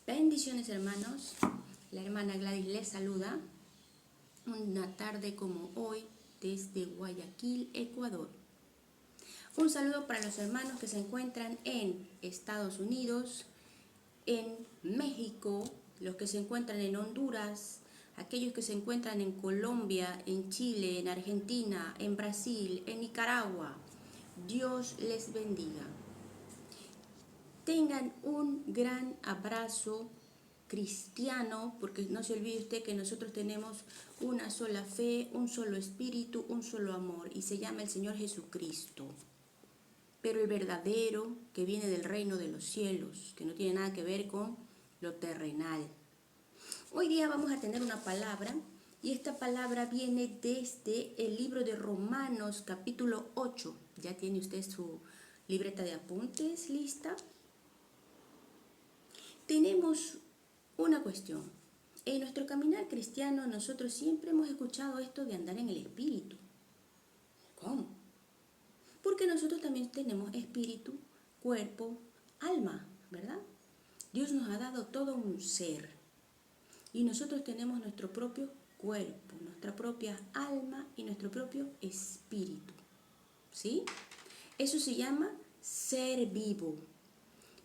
Bendiciones, hermanos. La hermana Gladys les saluda una tarde como hoy desde Guayaquil, Ecuador. Un saludo para los hermanos que se encuentran en Estados Unidos, en México, los que se encuentran en Honduras, aquellos que se encuentran en Colombia, en Chile, en Argentina, en Brasil, en Nicaragua. Dios les bendiga. Tengan un gran abrazo cristiano, porque no se olvide usted que nosotros tenemos una sola fe, un solo espíritu, un solo amor, y se llama el Señor Jesucristo. Pero el verdadero, que viene del reino de los cielos, que no tiene nada que ver con lo terrenal. Hoy día vamos a tener una palabra, y esta palabra viene desde el libro de Romanos, capítulo 8. ¿Ya tiene usted su libreta de apuntes lista? Tenemos una cuestión. En nuestro caminar cristiano nosotros siempre hemos escuchado esto de andar en el espíritu. ¿Cómo? Porque nosotros también tenemos espíritu, cuerpo, alma, ¿verdad? Dios nos ha dado todo un ser. Y nosotros tenemos nuestro propio cuerpo, nuestra propia alma y nuestro propio espíritu. ¿Sí? Eso se llama ser vivo.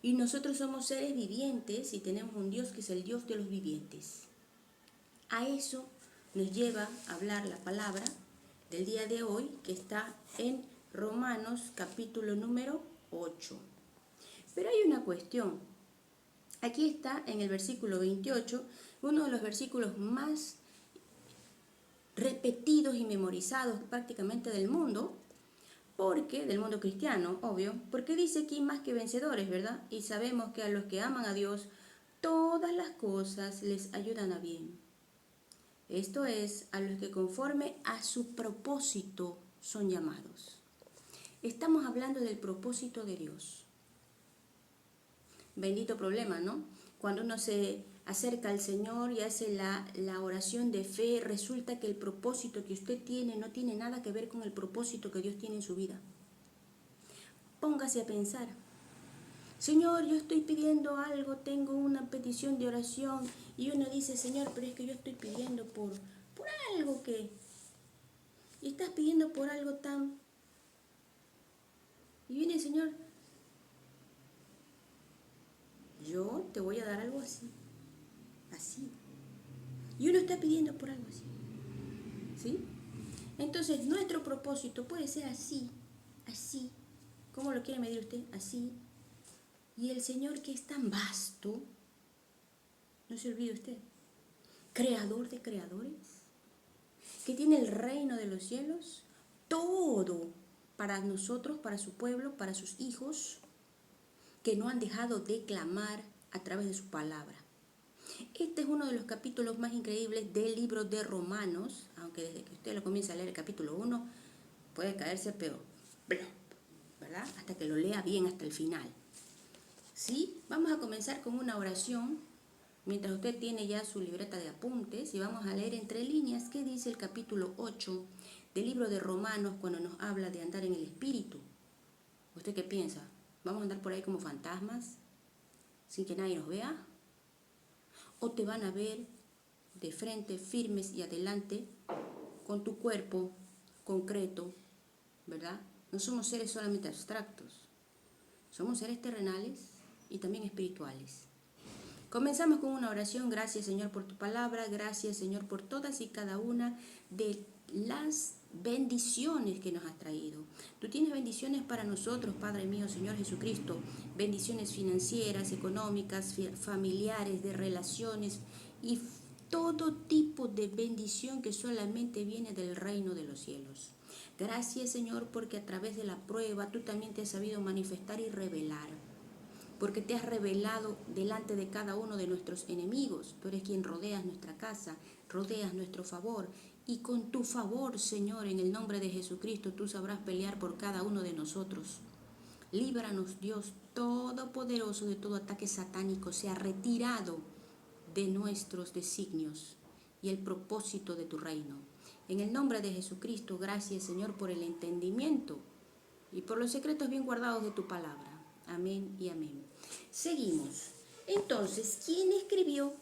Y nosotros somos seres vivientes y tenemos un Dios que es el Dios de los vivientes. A eso nos lleva a hablar la palabra del día de hoy, que está en Romanos capítulo número 8. Pero hay una cuestión. Aquí está en el versículo 28, uno de los versículos más repetidos y memorizados prácticamente del mundo, porque del mundo cristiano, obvio, porque dice aquí más que vencedores, ¿verdad? Y sabemos que a los que aman a Dios, todas las cosas les ayudan a bien. Esto es, a los que conforme a su propósito son llamados. Estamos hablando del propósito de Dios. Bendito problema, ¿no? Cuando uno se acerca al Señor y hace la oración de fe, resulta que el propósito que usted tiene no tiene nada que ver con el propósito que Dios tiene en su vida. Póngase a pensar. Señor, yo estoy pidiendo algo, tengo una petición de oración, y uno dice, Señor, pero es que yo estoy pidiendo por algo que... Y estás pidiendo por algo tan... Y viene el Señor, yo te voy a dar algo así, así. Y uno está pidiendo por algo así, ¿sí? Entonces, nuestro propósito puede ser así, así. ¿Cómo lo quiere medir usted? Así. Y el Señor, que es tan vasto, no se olvide usted, creador de creadores, que tiene el reino de los cielos, todo para nosotros, para su pueblo, para sus hijos, que no han dejado de clamar a través de su palabra. Este es uno de los capítulos más increíbles del libro de Romanos, aunque desde que usted lo comienza a leer el capítulo 1, puede caerse, pero, ¿verdad? Hasta que lo lea bien hasta el final. ¿Sí? Vamos a comenzar con una oración, mientras usted tiene ya su libreta de apuntes, y vamos a leer entre líneas qué dice el capítulo 8 del libro de Romanos cuando nos habla de andar en el espíritu. ¿Usted qué piensa? ¿Vamos a andar por ahí como fantasmas, sin que nadie nos vea? ¿O te van a ver de frente, firmes y adelante, con tu cuerpo concreto, ¿verdad? No somos seres solamente abstractos, somos seres terrenales y también espirituales. Comenzamos con una oración. Gracias, Señor, por tu palabra. Gracias, Señor, por todas y cada una de las bendiciones que nos has traído. Tú tienes bendiciones para nosotros, Padre mío, Señor Jesucristo. Bendiciones financieras, económicas, familiares, de relaciones y todo tipo de bendición que solamente viene del reino de los cielos. Gracias, Señor, porque a través de la prueba tú también te has sabido manifestar y revelar. Porque te has revelado delante de cada uno de nuestros enemigos. Tú eres quien rodeas nuestra casa, rodeas nuestro favor. Y con tu favor, Señor, en el nombre de Jesucristo, tú sabrás pelear por cada uno de nosotros. Líbranos, Dios Todopoderoso, de todo ataque satánico. Sea retirado de nuestros designios y el propósito de tu reino. En el nombre de Jesucristo, gracias, Señor, por el entendimiento y por los secretos bien guardados de tu palabra. Amén y amén. Seguimos. Entonces, ¿quién escribió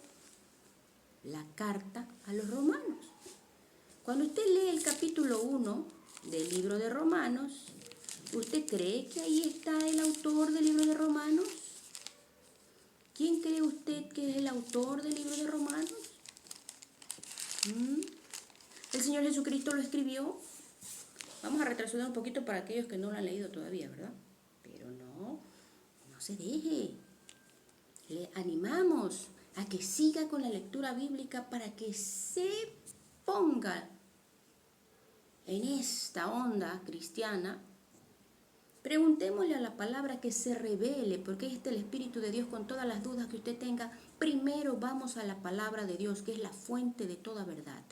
la carta a los romanos? Cuando usted lee el capítulo 1 del libro de Romanos, ¿usted cree que ahí está el autor del libro de Romanos? ¿Quién cree usted que es el autor del libro de Romanos? ¿El Señor Jesucristo lo escribió? Vamos a retroceder un poquito para aquellos que no lo han leído todavía, ¿verdad? Pero no se deje. Le animamos a que siga con la lectura bíblica para que se ponga en esta onda cristiana. Preguntémosle a la palabra que se revele, porque ahí está el Espíritu de Dios con todas las dudas que usted tenga. Primero vamos a la palabra de Dios, que es la fuente de toda verdad.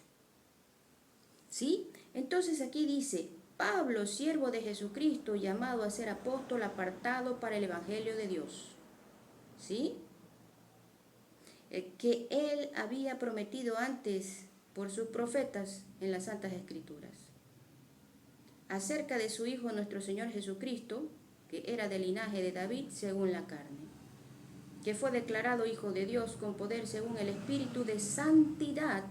¿Sí? Entonces aquí dice, Pablo, siervo de Jesucristo, llamado a ser apóstol, apartado para el Evangelio de Dios. ¿Sí? Que él había prometido antes por sus profetas en las Santas Escrituras. Acerca de su Hijo nuestro Señor Jesucristo, que era del linaje de David según la carne, que fue declarado Hijo de Dios con poder según el Espíritu de santidad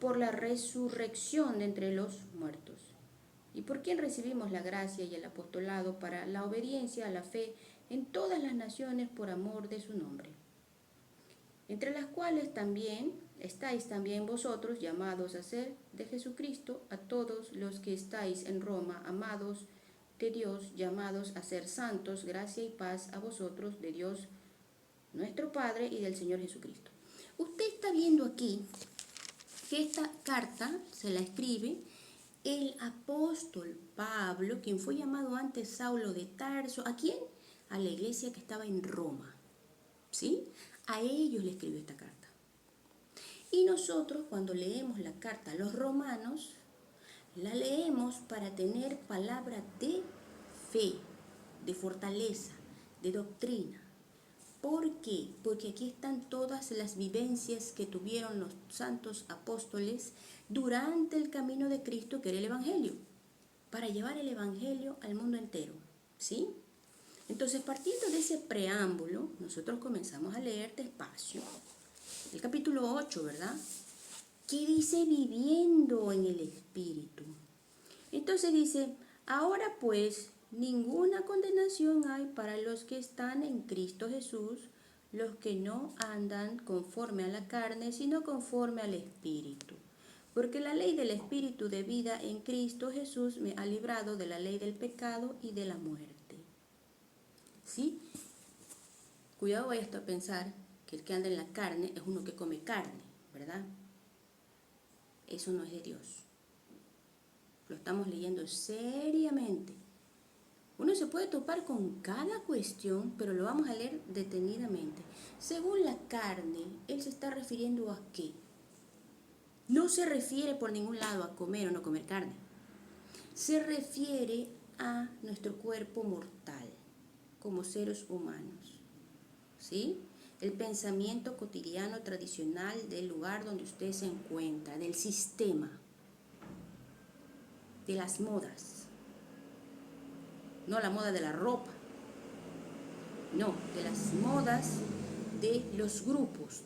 por la resurrección de entre los muertos, y por quien recibimos la gracia y el apostolado para la obediencia a la fe en todas las naciones por amor de su nombre, entre las cuales también estáis también vosotros, llamados a ser de Jesucristo, a todos los que estáis en Roma, amados de Dios, llamados a ser santos, gracia y paz a vosotros de Dios nuestro Padre y del Señor Jesucristo. Usted está viendo aquí que esta carta se la escribe el apóstol Pablo, quien fue llamado antes Saulo de Tarso. ¿A quién? A la iglesia que estaba en Roma. ¿Sí? A ellos le escribió esta carta. Y nosotros, cuando leemos la carta a los romanos, la leemos para tener palabra de fe, de fortaleza, de doctrina. ¿Por qué? Porque aquí están todas las vivencias que tuvieron los santos apóstoles durante el camino de Cristo, que era el Evangelio, para llevar el Evangelio al mundo entero. ¿Sí? Entonces, partiendo de ese preámbulo, nosotros comenzamos a leer despacio el capítulo 8, ¿verdad? Que dice viviendo en el Espíritu. Entonces dice, ahora pues, ninguna condenación hay para los que están en Cristo Jesús, los que no andan conforme a la carne, sino conforme al Espíritu. Porque la ley del Espíritu de vida en Cristo Jesús me ha librado de la ley del pecado y de la muerte. ¿Sí? Cuidado esto a pensar que el que anda en la carne es uno que come carne, ¿verdad? Eso no es de Dios. Lo estamos leyendo seriamente. Uno se puede topar con cada cuestión, pero lo vamos a leer detenidamente. Según la carne, él se está refiriendo a qué. No se refiere por ningún lado a comer o no comer carne. Se refiere a nuestro cuerpo mortal, como seres humanos. ¿Sí? El pensamiento cotidiano tradicional del lugar donde usted se encuentra, del sistema, de las modas. No la moda de la ropa, no, de las modas de los grupos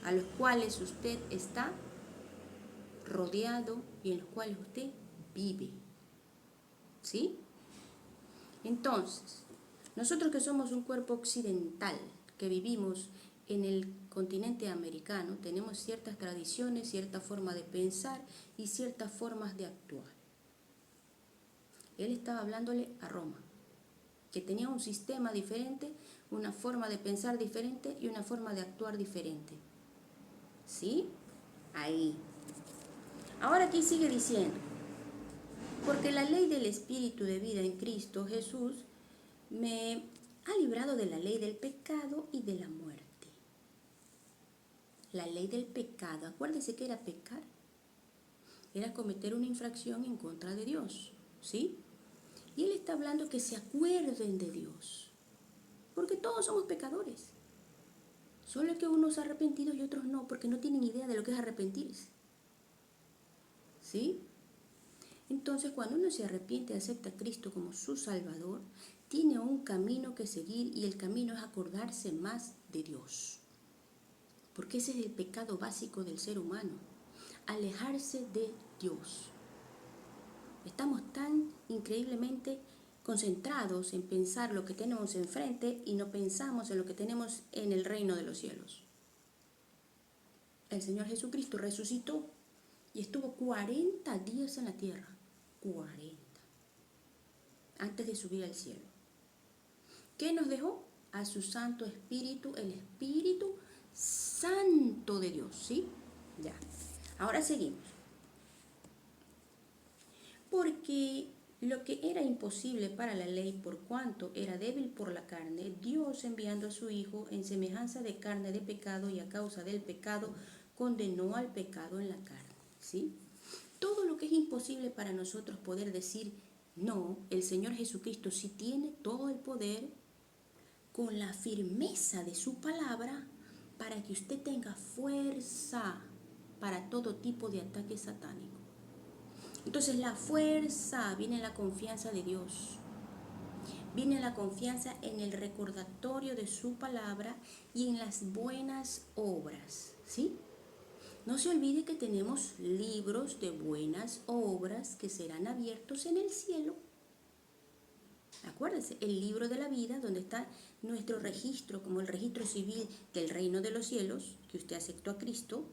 a los cuales usted está rodeado y en los cuales usted vive. ¿Sí? Entonces, nosotros que somos un cuerpo occidental, que vivimos en el continente americano, tenemos ciertas tradiciones, cierta forma de pensar y ciertas formas de actuar. Él estaba hablándole a Roma, que tenía un sistema diferente, una forma de pensar diferente y una forma de actuar diferente. ¿Sí? Ahí. Ahora aquí sigue diciendo, porque la ley del Espíritu de vida en Cristo Jesús me ha librado de la ley del pecado y de la muerte. La ley del pecado, acuérdese que era pecar, era cometer una infracción en contra de Dios, ¿sí? Y él está hablando que se acuerden de Dios, porque todos somos pecadores. Solo que unos arrepentidos y otros no, porque no tienen idea de lo que es arrepentirse, ¿sí? Entonces, cuando uno se arrepiente y acepta a Cristo como su Salvador, tiene un camino que seguir y el camino es acordarse más de Dios. Porque ese es el pecado básico del ser humano, alejarse de Dios. Estamos tan increíblemente concentrados en pensar lo que tenemos enfrente y no pensamos en lo que tenemos en el reino de los cielos. El Señor Jesucristo resucitó y estuvo 40 días en la tierra. 40. Antes de subir al cielo. ¿Qué nos dejó? A su Santo Espíritu, el Espíritu Santo de Dios, ¿sí? Ya. Ahora seguimos. Porque lo que era imposible para la ley por cuanto era débil por la carne, Dios enviando a su Hijo en semejanza de carne de pecado y a causa del pecado, condenó al pecado en la carne, ¿sí? Todo lo que es imposible para nosotros poder decir no, el Señor Jesucristo sí tiene todo el poder con la firmeza de su palabra para que usted tenga fuerza para todo tipo de ataque satánico. Entonces la fuerza viene en la confianza de Dios, viene la confianza en el recordatorio de su palabra y en las buenas obras, ¿sí? No se olvide que tenemos libros de buenas obras que serán abiertos en el cielo. Acuérdense, el libro de la vida, donde está nuestro registro, como el registro civil del reino de los cielos, que usted aceptó a Cristo,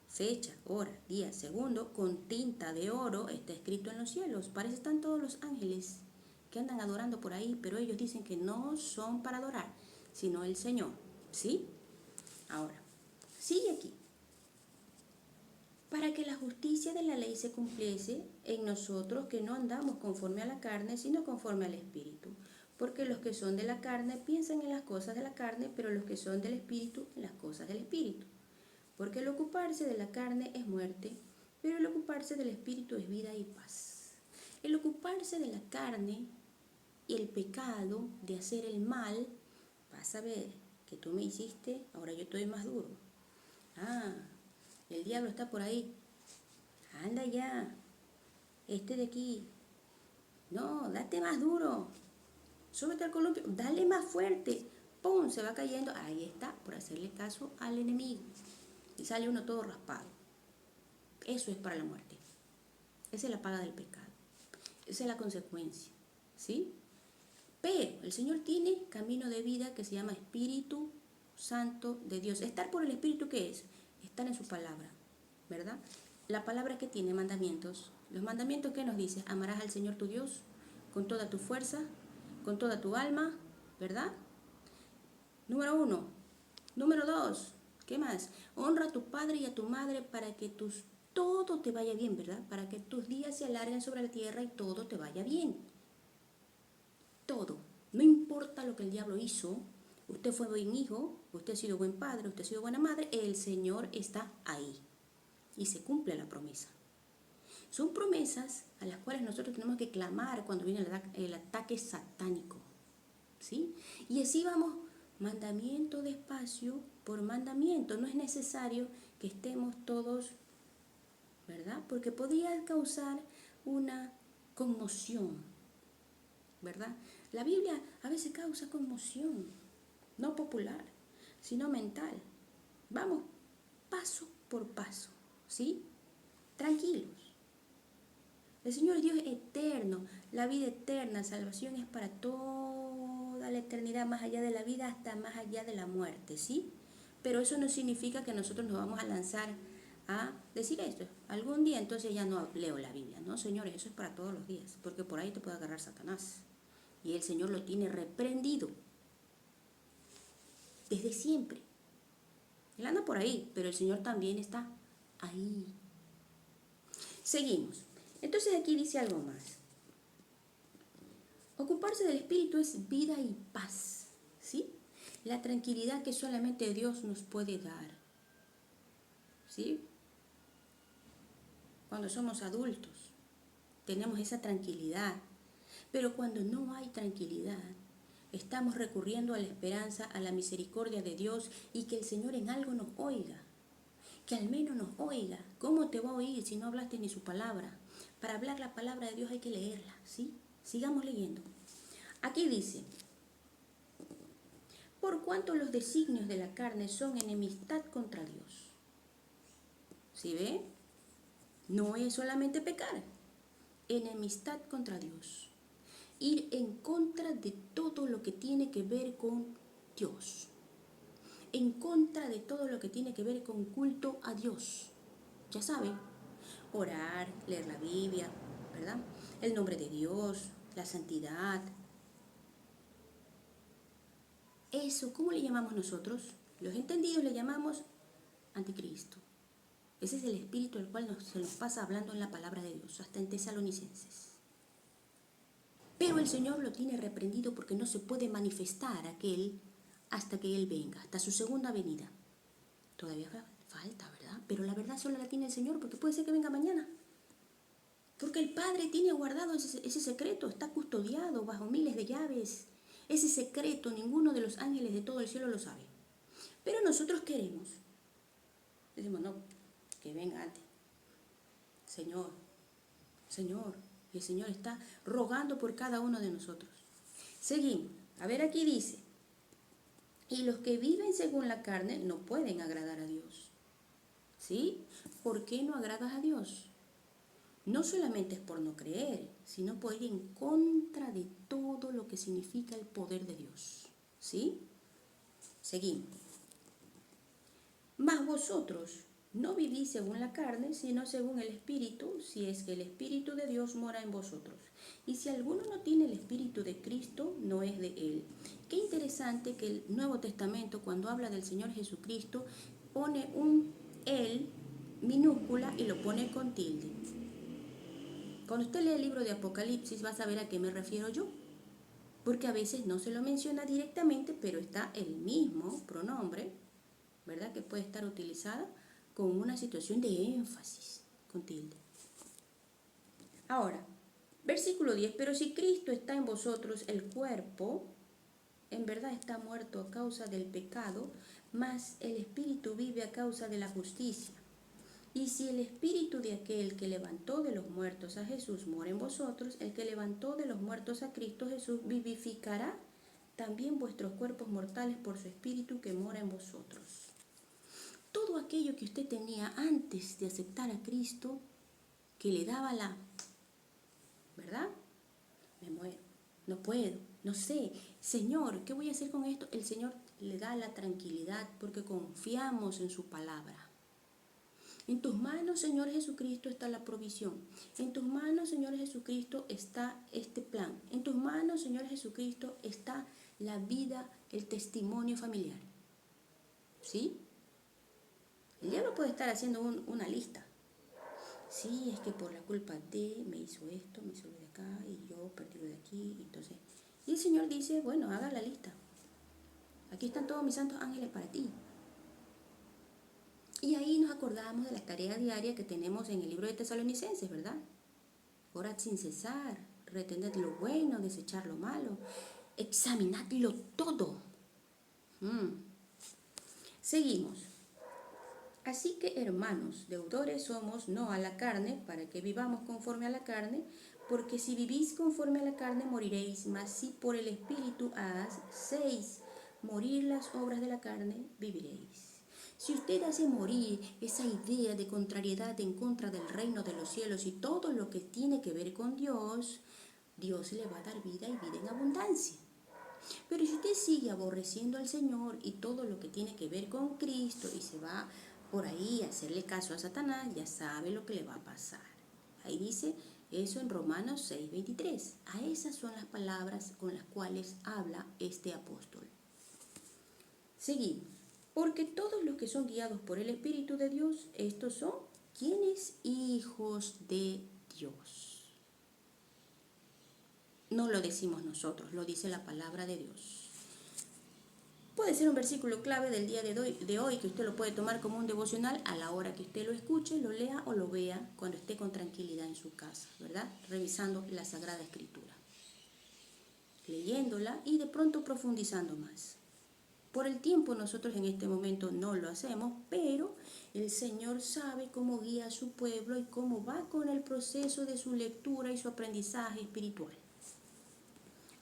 fecha, hora, día, segundo, con tinta de oro, está escrito en los cielos. Para eso están todos los ángeles que andan adorando por ahí, pero ellos dicen que no son para adorar, sino el Señor, ¿sí? Ahora, sigue aquí. Para que la justicia de la ley se cumpliese en nosotros, que no andamos conforme a la carne, sino conforme al Espíritu. Porque los que son de la carne piensan en las cosas de la carne, pero los que son del Espíritu en las cosas del Espíritu. Porque el ocuparse de la carne es muerte, pero el ocuparse del Espíritu es vida y paz. El ocuparse de la carne y el pecado de hacer el mal, vas a ver que tú me hiciste, ahora yo estoy más duro. El diablo está por ahí. Anda ya. Este de aquí. No, date más duro. Súbete al columpio. Dale más fuerte. ¡Pum! Se va cayendo. Ahí está, por hacerle caso al enemigo. Y sale uno todo raspado. Eso es para la muerte. Esa es la paga del pecado. Esa es la consecuencia. ¿Sí? Pero el Señor tiene camino de vida que se llama Espíritu Santo de Dios. Estar por el Espíritu, ¿qué es? Estar en su palabra, ¿verdad? La palabra que tiene mandamientos. Los mandamientos que nos dice, amarás al Señor tu Dios con toda tu fuerza, con toda tu alma, ¿verdad? Número 1. Número 2. ¿Qué más? Honra a tu padre y a tu madre para que todo te vaya bien, ¿verdad? Para que tus días se alarguen sobre la tierra y todo te vaya bien. Todo. No importa lo que el diablo hizo. Usted fue buen hijo, usted ha sido buen padre, usted ha sido buena madre, el Señor está ahí. Y se cumple la promesa. Son promesas a las cuales nosotros tenemos que clamar cuando viene el ataque satánico, ¿sí? Y así vamos, mandamiento despacio por mandamiento. No es necesario que estemos todos, ¿verdad? Porque podría causar una conmoción, ¿verdad? La Biblia a veces causa conmoción, no popular, sino mental. Vamos paso por paso, ¿sí? Tranquilos. El Señor Dios es eterno, la vida eterna, salvación es para toda la eternidad, más allá de la vida hasta más allá de la muerte, ¿sí? Pero eso no significa que nosotros nos vamos a lanzar a decir esto. Algún día entonces ya no leo la Biblia, ¿no? Señores, eso es para todos los días, porque por ahí te puede agarrar Satanás. Y el Señor lo tiene reprendido desde siempre. Él anda por ahí, pero el Señor también está ahí. Seguimos. Entonces aquí dice algo más. Ocuparse del Espíritu es vida y paz, ¿sí? La tranquilidad que solamente Dios nos puede dar, ¿sí? Cuando somos adultos, tenemos esa tranquilidad. Pero cuando no hay tranquilidad, estamos recurriendo a la esperanza, a la misericordia de Dios y que el Señor en algo nos oiga. Que al menos nos oiga. ¿Cómo te va a oír si no hablaste ni su palabra? Para hablar la palabra de Dios hay que leerla, ¿sí? Sigamos leyendo. Aquí dice, por cuanto los designios de la carne son enemistad contra Dios. ¿Sí ve? No es solamente pecar, enemistad contra Dios. Ir en contra de todo lo que tiene que ver con Dios. En contra de todo lo que tiene que ver con culto a Dios. Ya sabe, orar, leer la Biblia, ¿verdad? El nombre de Dios, la santidad. Eso, ¿cómo le llamamos nosotros? Los entendidos le llamamos anticristo. Ese es el espíritu al cual se nos pasa hablando en la palabra de Dios, hasta en Tesalonicenses. Pero el Señor lo tiene reprendido porque no se puede manifestar aquel hasta que Él venga, hasta su segunda venida. Todavía falta, ¿verdad? Pero la verdad solo la tiene el Señor porque puede ser que venga mañana. Porque el Padre tiene guardado ese secreto, está custodiado bajo miles de llaves. Ese secreto ninguno de los ángeles de todo el cielo lo sabe. Pero nosotros queremos. Decimos, no, que venga antes. Señor, Señor. Y el Señor está rogando por cada uno de nosotros. Seguimos. A ver, aquí dice, y los que viven según la carne no pueden agradar a Dios. ¿Sí? ¿Por qué no agradas a Dios? No solamente es por no creer, sino por ir en contra de todo lo que significa el poder de Dios. ¿Sí? Seguimos. Mas vosotros no vivís según la carne, sino según el Espíritu, si es que el Espíritu de Dios mora en vosotros. Y si alguno no tiene el Espíritu de Cristo, no es de él. Qué interesante que el Nuevo Testamento, cuando habla del Señor Jesucristo, pone un él minúscula y lo pone con tilde. Cuando usted lee el libro de Apocalipsis va a saber a qué me refiero yo. Porque a veces no se lo menciona directamente, pero está el mismo pronombre, ¿verdad? Que puede estar utilizada con una situación de énfasis, con tilde. Ahora, versículo 10, pero si Cristo está en vosotros, el cuerpo, en verdad está muerto a causa del pecado, mas el espíritu vive a causa de la justicia. Y si el espíritu de aquel que levantó de los muertos a Jesús mora en vosotros, el que levantó de los muertos a Cristo Jesús vivificará también vuestros cuerpos mortales por su espíritu que mora en vosotros. Todo aquello que usted tenía antes de aceptar a Cristo, que le daba la, ¿verdad? Me muero, no puedo, no sé, Señor, ¿qué voy a hacer con esto? El Señor le da la tranquilidad porque confiamos en su palabra. En tus manos, Señor Jesucristo, está la provisión. En tus manos, Señor Jesucristo, está este plan. En tus manos, Señor Jesucristo, está la vida, el testimonio familiar. ¿Sí? El diablo puede estar haciendo una lista. Sí, es que por la culpa de me hizo esto, me hizo lo de acá y yo perdí lo de aquí. Entonces, y el Señor dice, bueno, haga la lista. Aquí están todos mis santos ángeles para ti. Y ahí nos acordamos de las tareas diarias que tenemos en el libro de Tesalonicenses, ¿verdad? Orad sin cesar, retened lo bueno, desechar lo malo, examinadlo todo. Seguimos. Así que, hermanos, deudores somos no a la carne, para que vivamos conforme a la carne, porque si vivís conforme a la carne moriréis, mas si por el Espíritu hacéis morir las obras de la carne, viviréis. Si usted hace morir esa idea de contrariedad en contra del reino de los cielos y todo lo que tiene que ver con Dios, Dios le va a dar vida y vida en abundancia. Pero si usted sigue aborreciendo al Señor y todo lo que tiene que ver con Cristo y se va por ahí a hacerle caso a Satanás, ya sabe lo que le va a pasar. Ahí dice eso en Romanos 6:23. A esas son las palabras con las cuales habla este apóstol. Seguimos. Porque todos los que son guiados por el Espíritu de Dios, estos son ¿quiénes? Hijos de Dios. No lo decimos nosotros, lo dice la palabra de Dios. Puede ser un versículo clave del día de hoy que usted lo puede tomar como un devocional a la hora que usted lo escuche, lo lea o lo vea cuando esté con tranquilidad en su casa, ¿verdad? Revisando la Sagrada Escritura, leyéndola y de pronto profundizando más. Por el tiempo nosotros en este momento no lo hacemos, pero el Señor sabe cómo guía a su pueblo y cómo va con el proceso de su lectura y su aprendizaje espiritual.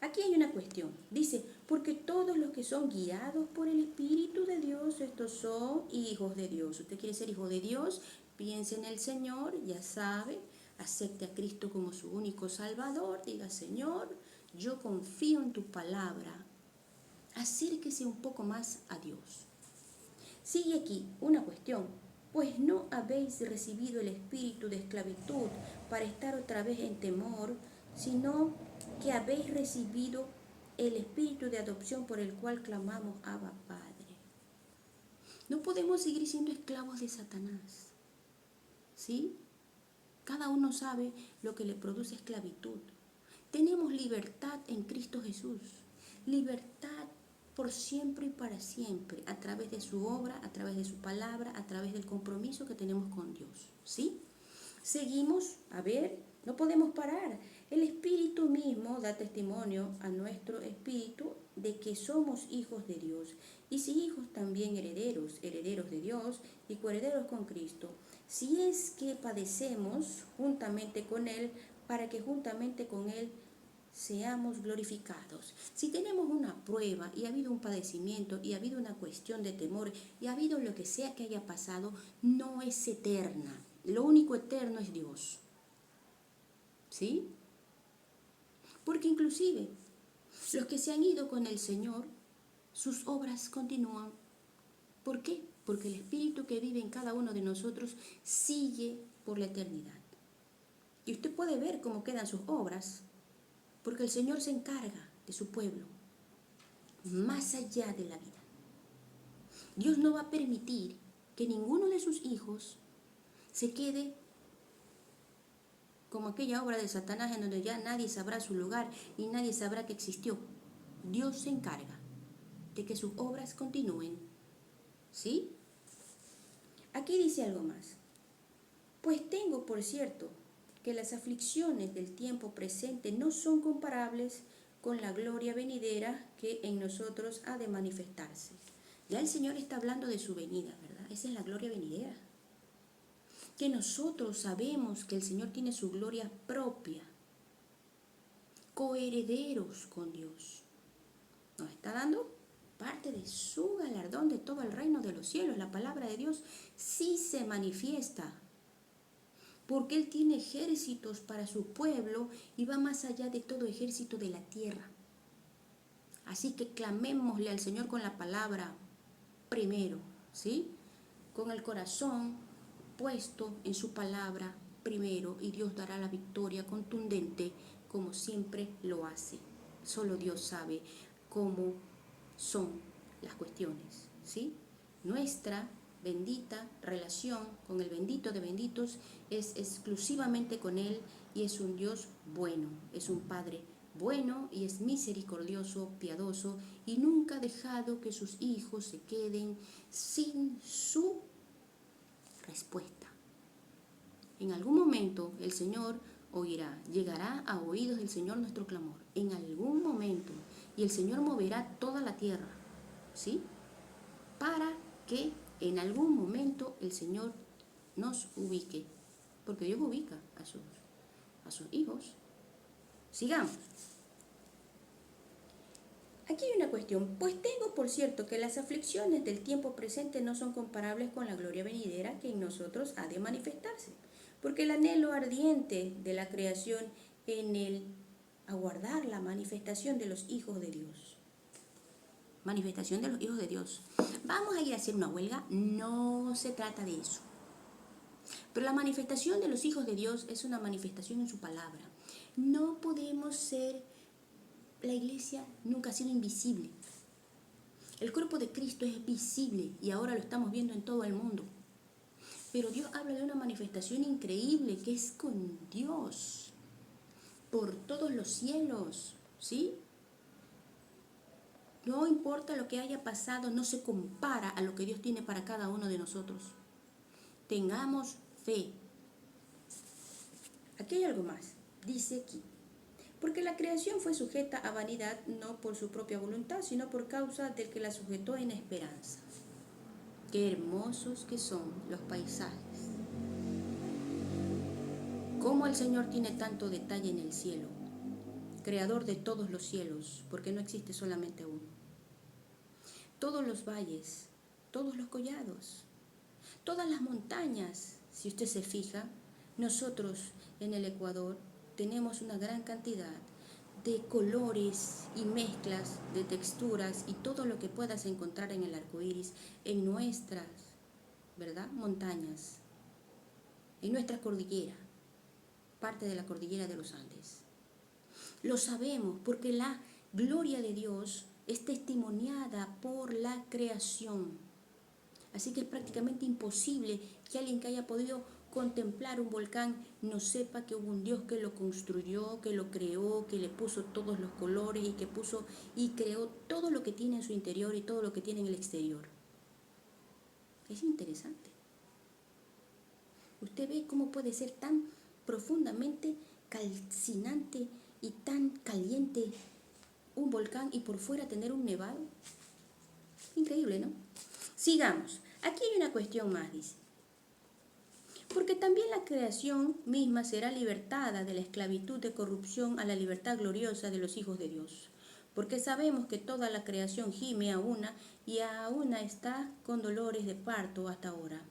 Aquí hay una cuestión. Dice, porque todos los que son guiados por el Espíritu de Dios, estos son hijos de Dios. Usted quiere ser hijo de Dios, piense en el Señor, ya sabe, acepte a Cristo como su único Salvador, diga, Señor, yo confío en tu palabra, acérquese un poco más a Dios. Sigue aquí una cuestión, pues no habéis recibido el espíritu de esclavitud para estar otra vez en temor, sino que habéis recibido el espíritu de adopción por el cual clamamos Abba Padre. No podemos seguir siendo esclavos de Satanás, ¿sí? Cada uno sabe lo que le produce esclavitud. Tenemos libertad en Cristo Jesús, libertad por siempre y para siempre, a través de su obra, a través de su palabra, a través del compromiso que tenemos con Dios, ¿sí? Seguimos, a ver, no podemos parar. El Espíritu mismo da testimonio a nuestro espíritu de que somos hijos de Dios. Y si hijos, también herederos, herederos de Dios y coherederos con Cristo. Si es que padecemos juntamente con Él, para que juntamente con Él seamos glorificados. Si tenemos una prueba y ha habido un padecimiento y ha habido una cuestión de temor y ha habido lo que sea que haya pasado, no es eterna. Lo único eterno es Dios. ¿Sí? Porque inclusive los que se han ido con el Señor, sus obras continúan. ¿Por qué? Porque el Espíritu que vive en cada uno de nosotros sigue por la eternidad. Y usted puede ver cómo quedan sus obras, porque el Señor se encarga de su pueblo, más allá de la vida. Dios no va a permitir que ninguno de sus hijos se quede como aquella obra de Satanás en donde ya nadie sabrá su lugar y nadie sabrá que existió. Dios se encarga de que sus obras continúen. ¿Sí? Aquí dice algo más. Pues tengo por cierto que las aflicciones del tiempo presente no son comparables con la gloria venidera que en nosotros ha de manifestarse. Ya el Señor está hablando de su venida, ¿verdad? Esa es la gloria venidera. Que nosotros sabemos que el Señor tiene su gloria propia, coherederos con Dios. Nos está dando parte de su galardón de todo el reino de los cielos. La palabra de Dios sí se manifiesta, porque Él tiene ejércitos para su pueblo y va más allá de todo ejército de la tierra. Así que clamémosle al Señor con la palabra primero, ¿sí? Con el corazón puesto en su palabra primero, y Dios dará la victoria contundente como siempre lo hace. Solo Dios sabe cómo son las cuestiones, ¿sí? Nuestra bendita relación con el bendito de benditos es exclusivamente con Él, y es un Dios bueno, es un Padre bueno y es misericordioso, piadoso, y nunca ha dejado que sus hijos se queden sin su respuesta. En algún momento el Señor oirá, llegará a oídos del Señor nuestro clamor, en algún momento, y el Señor moverá toda la tierra, ¿sí? Para que en algún momento el Señor nos ubique, porque Dios ubica a sus hijos. Sigamos. Aquí hay una cuestión, pues tengo por cierto que las aflicciones del tiempo presente no son comparables con la gloria venidera que en nosotros ha de manifestarse, porque el anhelo ardiente de la creación en el aguardar la manifestación de los hijos de Dios. Manifestación de los hijos de Dios. ¿Vamos a ir a hacer una huelga? No se trata de eso. Pero la manifestación de los hijos de Dios es una manifestación en su palabra. No podemos ser... La iglesia nunca ha sido invisible. El cuerpo de Cristo es visible y ahora lo estamos viendo en todo el mundo. Pero Dios habla de una manifestación increíble que es con Dios por todos los cielos, ¿sí? No importa lo que haya pasado, no se compara a lo que Dios tiene para cada uno de nosotros. Tengamos fe. Aquí hay algo más. Dice aquí, Porque la creación fue sujeta a vanidad no por su propia voluntad, sino por causa del que la sujetó en esperanza. Qué hermosos que son los paisajes. Cómo el Señor tiene tanto detalle en el cielo, creador de todos los cielos, porque no existe solamente uno. Todos los valles, todos los collados, todas las montañas, si usted se fija, nosotros en el Ecuador tenemos una gran cantidad de colores y mezclas de texturas y todo lo que puedas encontrar en el arco iris en nuestras, ¿verdad?, montañas, en nuestra cordillera, parte de la cordillera de los Andes. Lo sabemos porque la gloria de Dios es testimoniada por la creación. Así que es prácticamente imposible que alguien que haya podido contemplar un volcán no sepa que hubo un Dios que lo construyó, que lo creó, que le puso todos los colores y que puso y creó todo lo que tiene en su interior y todo lo que tiene en el exterior. Es interesante. Usted ve cómo puede ser tan profundamente calcinante y tan caliente un volcán y por fuera tener un nevado. Increíble, ¿no? Sigamos. Aquí hay una cuestión más, dice. Porque también la creación misma será libertada de la esclavitud de corrupción a la libertad gloriosa de los hijos de Dios. Porque sabemos que toda la creación gime a una y a una está con dolores de parto hasta ahora.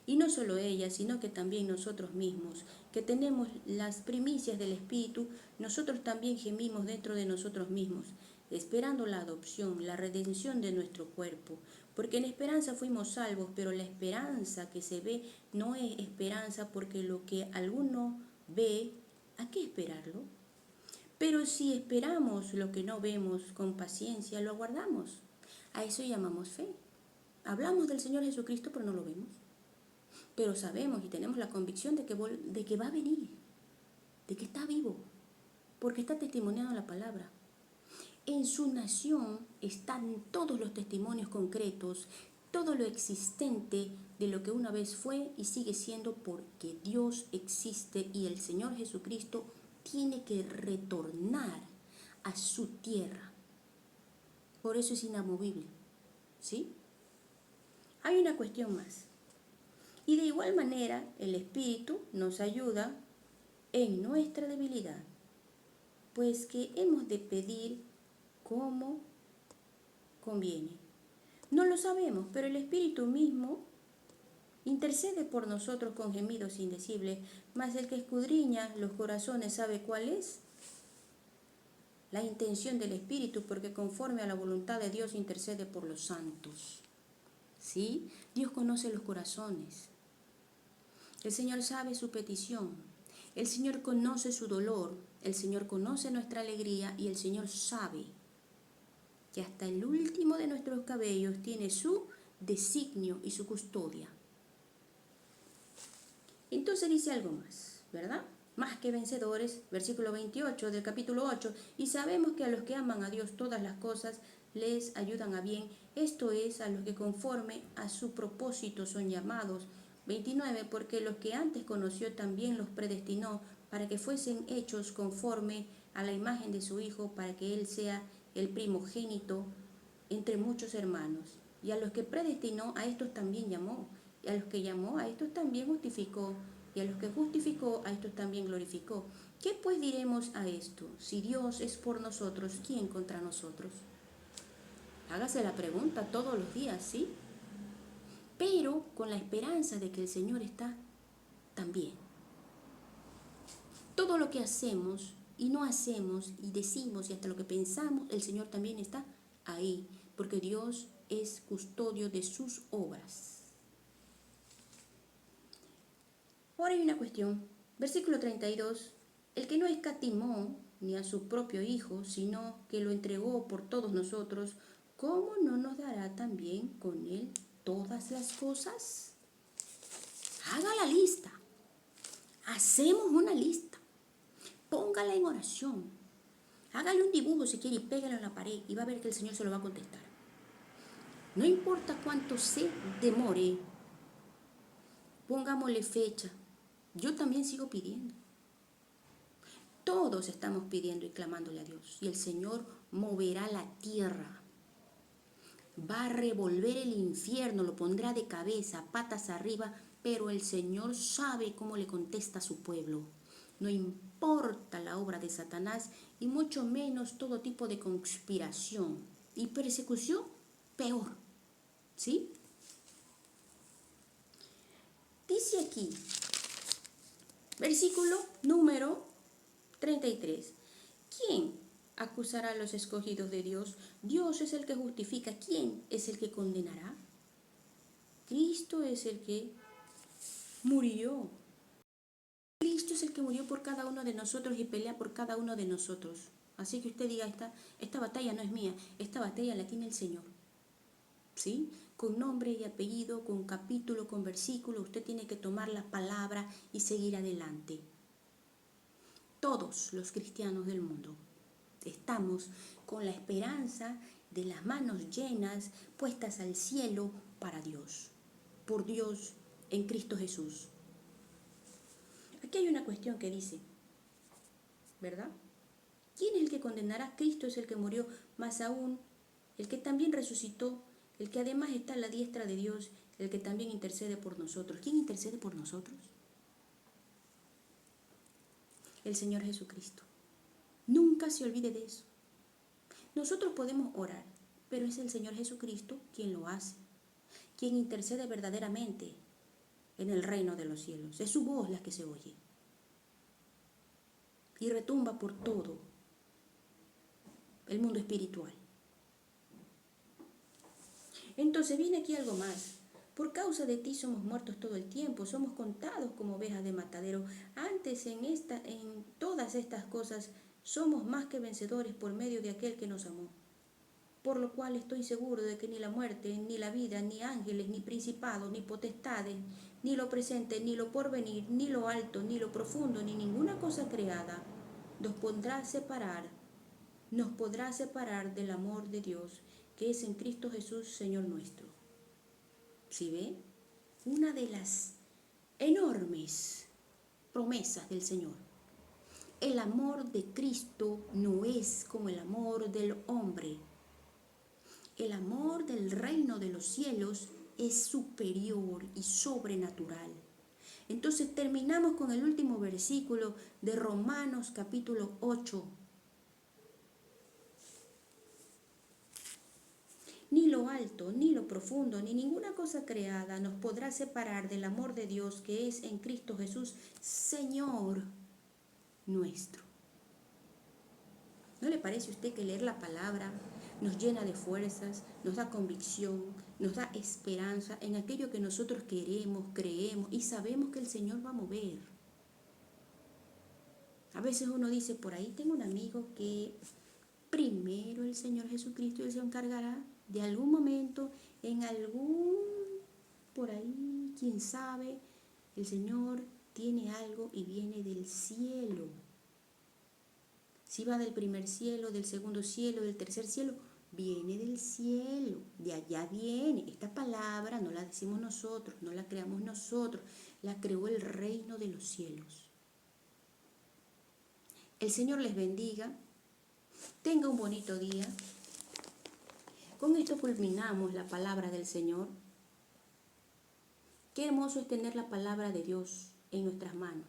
Y no solo ella, sino que también nosotros mismos, que tenemos las primicias del Espíritu, nosotros también gemimos dentro de nosotros mismos, esperando la adopción, la redención de nuestro cuerpo. Porque en esperanza fuimos salvos, pero la esperanza que se ve no es esperanza, porque lo que alguno ve, ¿a qué esperarlo? Pero si esperamos lo que no vemos con paciencia, lo aguardamos. A eso llamamos fe. Hablamos del Señor Jesucristo, pero no lo vemos. Pero sabemos y tenemos la convicción de que va a venir, de que está vivo, porque está testimoniando la palabra. En su nación están todos los testimonios concretos, todo lo existente de lo que una vez fue y sigue siendo, porque Dios existe y el Señor Jesucristo tiene que retornar a su tierra. Por eso es inamovible, ¿sí? Hay una cuestión más. Y de igual manera, el Espíritu nos ayuda en nuestra debilidad, pues que hemos de pedir como conviene. No lo sabemos, pero el Espíritu mismo intercede por nosotros con gemidos indecibles, mas el que escudriña los corazones sabe cuál es la intención del Espíritu, porque conforme a la voluntad de Dios intercede por los santos. ¿Sí? Dios conoce los corazones. El Señor sabe su petición. El Señor conoce su dolor. El Señor conoce nuestra alegría y el Señor sabe que hasta el último de nuestros cabellos tiene su designio y su custodia. Entonces dice algo más, ¿verdad? Más que vencedores, versículo 28 del capítulo 8, y sabemos que a los que aman a Dios todas las cosas les ayudan a bien, esto es, a los que conforme a su propósito son llamados. 29, porque los que antes conoció también los predestinó para que fuesen hechos conforme a la imagen de su Hijo, para que Él sea el primogénito entre muchos hermanos. Y a los que predestinó, a estos también llamó. Y a los que llamó, a estos también justificó. Y a los que justificó, a estos también glorificó. ¿Qué pues diremos a esto? Si Dios es por nosotros, ¿quién contra nosotros? Hágase la pregunta todos los días, ¿sí? Pero con la esperanza de que el Señor está también. Todo lo que hacemos y no hacemos y decimos y hasta lo que pensamos, el Señor también está ahí, porque Dios es custodio de sus obras. Ahora hay una cuestión. Versículo 32. El que no escatimó ni a su propio Hijo, sino que lo entregó por todos nosotros, ¿cómo no nos dará también con Él todas las cosas? Haga la lista. Hacemos una lista. Póngala en oración. Hágale un dibujo si quiere y pégalo en la pared y va a ver que el Señor se lo va a contestar. No importa cuánto se demore, pongámosle fecha. Yo también sigo pidiendo. Todos estamos pidiendo y clamándole a Dios. Y el Señor moverá la tierra. Va a revolver el infierno, lo pondrá de cabeza, patas arriba, pero el Señor sabe cómo le contesta a su pueblo. No importa la obra de Satanás y mucho menos todo tipo de conspiración y persecución, peor. ¿Sí? Dice aquí, versículo número 33. ¿Quién acusará a los escogidos de Dios? Dios es el que justifica. ¿Quién es el que condenará? Cristo es el que murió. Cristo es el que murió por cada uno de nosotros y pelea por cada uno de nosotros. Así que usted diga, esta batalla no es mía, esta batalla la tiene el Señor. ¿Sí? Con nombre y apellido, con capítulo, con versículo, usted tiene que tomar la palabra y seguir adelante. Todos los cristianos del mundo estamos con la esperanza de las manos llenas puestas al cielo para Dios, por Dios en Cristo Jesús. Aquí hay una cuestión que dice, ¿verdad? ¿Quién es el que condenará? Cristo es el que murió, más aún el que también resucitó, el que además está a la diestra de Dios, el que también intercede por nosotros. ¿Quién intercede por nosotros? El Señor Jesucristo. Nunca se olvide de eso. Nosotros podemos orar, pero es el Señor Jesucristo quien lo hace, quien intercede verdaderamente en el reino de los cielos. Es su voz la que se oye y retumba por todo el mundo espiritual. Entonces viene aquí algo más. Por causa de ti somos muertos todo el tiempo, somos contados como ovejas de matadero. Antes en todas estas cosas somos más que vencedores por medio de aquel que nos amó. Por lo cual estoy seguro de que ni la muerte, ni la vida, ni ángeles, ni principados, ni potestades, ni lo presente, ni lo porvenir, ni lo alto, ni lo profundo, ni ninguna cosa creada nos podrá separar del amor de Dios que es en Cristo Jesús, Señor nuestro. ¿Sí ve? Una de las enormes promesas del Señor. El amor de Cristo no es como el amor del hombre. El amor del reino de los cielos es superior y sobrenatural. Entonces terminamos con el último versículo de Romanos capítulo 8. Ni lo alto, ni lo profundo, ni ninguna cosa creada nos podrá separar del amor de Dios que es en Cristo Jesús, Señor nuestro. ¿No le parece a usted que leer la palabra nos llena de fuerzas, nos da convicción, nos da esperanza en aquello que nosotros queremos, creemos y sabemos que el Señor va a mover? A veces uno dice, por ahí tengo un amigo que primero el Señor Jesucristo Él se encargará de algún momento, por ahí, quién sabe, el Señor tiene algo y viene del cielo. Si va del primer cielo, del segundo cielo, del tercer cielo, viene del cielo, de allá viene. Esta palabra no la decimos nosotros, no la creamos nosotros, la creó el reino de los cielos. El Señor les bendiga, tenga un bonito día. Con esto culminamos la palabra del Señor. Qué hermoso es tener la palabra de Dios en nuestras manos.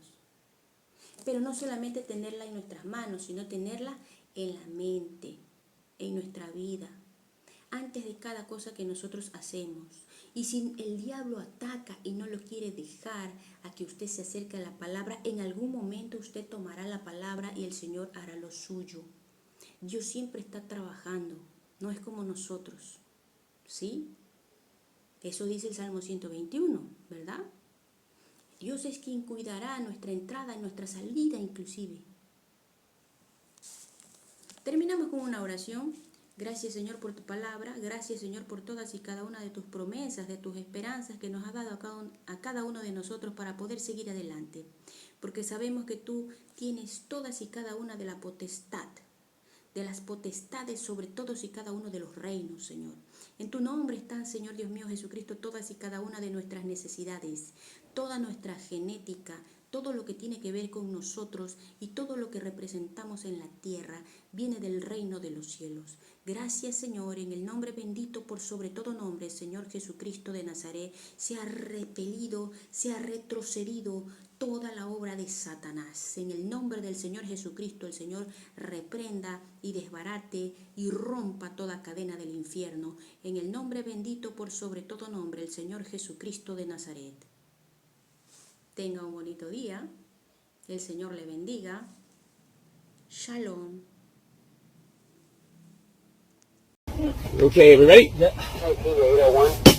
Pero no solamente tenerla en nuestras manos, sino tenerla en la mente, en nuestra vida, antes de cada cosa que nosotros hacemos. Y si el diablo ataca y no lo quiere dejar a que usted se acerque a la palabra, en algún momento usted tomará la palabra y el Señor hará lo suyo. Dios siempre está trabajando, no es como nosotros, ¿sí? Eso dice el Salmo 121, ¿verdad? Dios es quien cuidará nuestra entrada y nuestra salida inclusive. Terminamos con una oración. Gracias, Señor, por tu palabra. Gracias, Señor, por todas y cada una de tus promesas, de tus esperanzas que nos has dado a cada uno de nosotros para poder seguir adelante. Porque sabemos que tú tienes todas y cada una de las potestades sobre todos y cada uno de los reinos, Señor. En tu nombre están, Señor Dios mío Jesucristo, todas y cada una de nuestras necesidades, toda nuestra genética, Todo lo que tiene que ver con nosotros y todo lo que representamos en la tierra viene del reino de los cielos. Gracias, Señor, en el nombre bendito por sobre todo nombre, Señor Jesucristo de Nazaret, se ha repelido, se ha retrocedido toda la obra de Satanás. En el nombre del Señor Jesucristo, el Señor reprenda y desbarate y rompa toda cadena del infierno. En el nombre bendito por sobre todo nombre, el Señor Jesucristo de Nazaret. Tenga un bonito día. El Señor le bendiga. Shalom. Okay, everybody? Yeah. 19801.